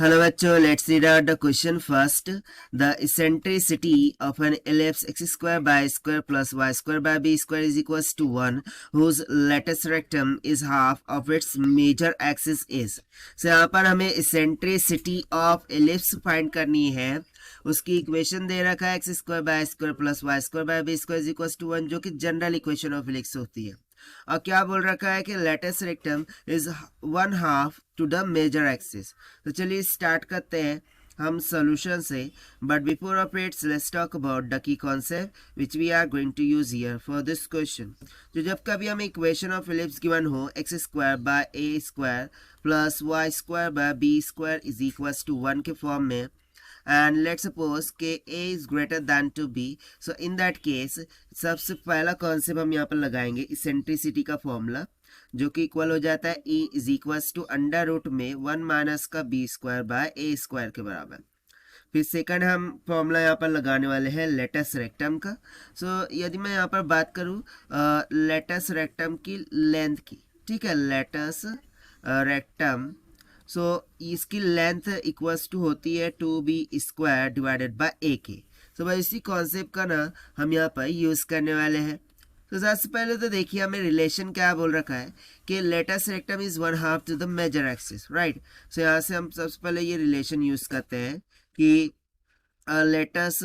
Hello बच्चों, let's read out the question first. The eccentricity of an ellipse x square by square plus y square by b square is equals to 1 whose lattice rectum is half of its major axis is. So यहाँ पर हमें eccentricity of ellipse find करनी है. उसकी equation दे रखा है x square by square plus y square by b square is equal to 1 जो कि जनरल इक्वेशन ऑफ एलिप्स होती है. और क्या बोल रखा है कि latus rectum is 1/2 to the major axis. तो चलिए स्टार्ट करते हैं हम सॉल्यूशन से. But before of its let's talk about the key concept which we are going to use here for this question. तो जब कभी हमें इक्वेशन ऑफ एलिप्स गिवन हो x square by a square plus y square by b square is equal to 1 के form में, and let's suppose कि a is greater than to b. so in that case सबसे पहला concept हम यहाँ पर लगाएंगे इसेंट्रिसिटी का फॉर्मूला जो कि इक्वल हो जाता है e is equal to under root में 1 माइनस का b square by a square के बराबर. फिर सेकंड हम फॉर्मूला यहाँ पर लगाने वाले हैं लेटस रेक्टम का. सो यदि मैं यहाँ पर बात करूँ लेटस रेक्टम की लेंथ की, ठीक है, लेटस रेक्टम. सो इसकी लेंथ इक्वल्स टू होती है 2b स्क्वायर डिवाइडेड बाय ए के. सो भाई इसी कॉन्सेप्ट का ना हम यहाँ पर यूज़ करने वाले हैं. तो सबसे पहले तो देखिए हमें रिलेशन क्या बोल रखा है कि latus rectum is 1/2 to the major axis, right. So यहाँ से हम सबसे पहले ये रिलेशन यूज़ करते हैं कि latus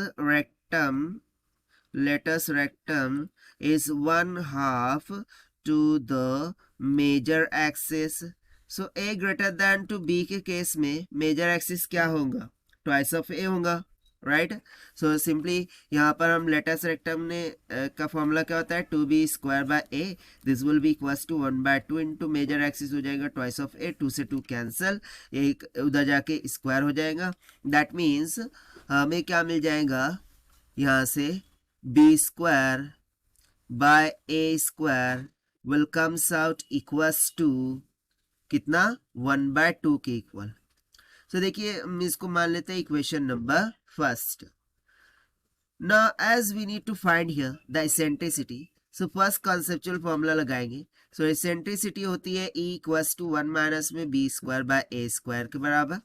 rectum is 1/2 to the major axis. So a greater than two b के केस में मेजर एक्सिस क्या होगा, ट्वाइस ऑफ a होगा, राइट. सो सिंपली यहाँ पर हम लेटस रेक्टम ने का फॉर्मूला क्या होता है 2b square by a. This will be equals to 1/2 into major axis हो जाएगा ट्वाइस ऑफ a. 2 से 2 कैंसिल, एक उधर जाके स्क्वायर हो जाएगा. दैट मीन्स हमें क्या मिल जाएगा यहाँ से b square by a square will comes out equals to कितना 1/2 के इक्वल. सो देखिए हम इसको मान लेते हैं equation number first. Now as we need to find here the eccentricity, so first conceptual formula लगाएंगे. सो इसेंट्रिसिटी होती है e इक्वल्स टू 1 माइनस में b square by a square के बराबर.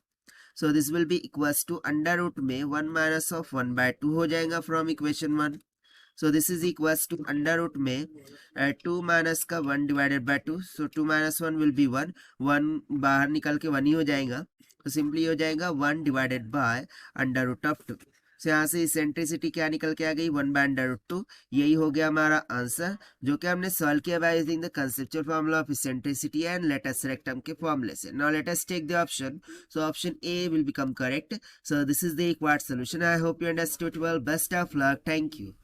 So this will be equals to under root में 1 minus of 1/2 हो जाएगा from equation 1. So this is equals to under root में 2 माइनस का 1 divided bye 2. So 2 minus 1 will be 1. 1 बाहर निकल के 1 ही हो जाएगा. तो सिंपली हो जाएगा 1 divided by under root of 2. So यहाँ से इसेंट्रिसिटी क्या निकल के आ गई 1 बाय अंडर रूट 2. यही हो गया हमारा आंसर जो कि हमने सॉल्व किया by using the conceptual formula of eccentricity and latus rectum के फॉर्मूले से. Now let us take the option. So option A will become correct. So this is the required solution. I hope you understood well. Best of luck. Thank you.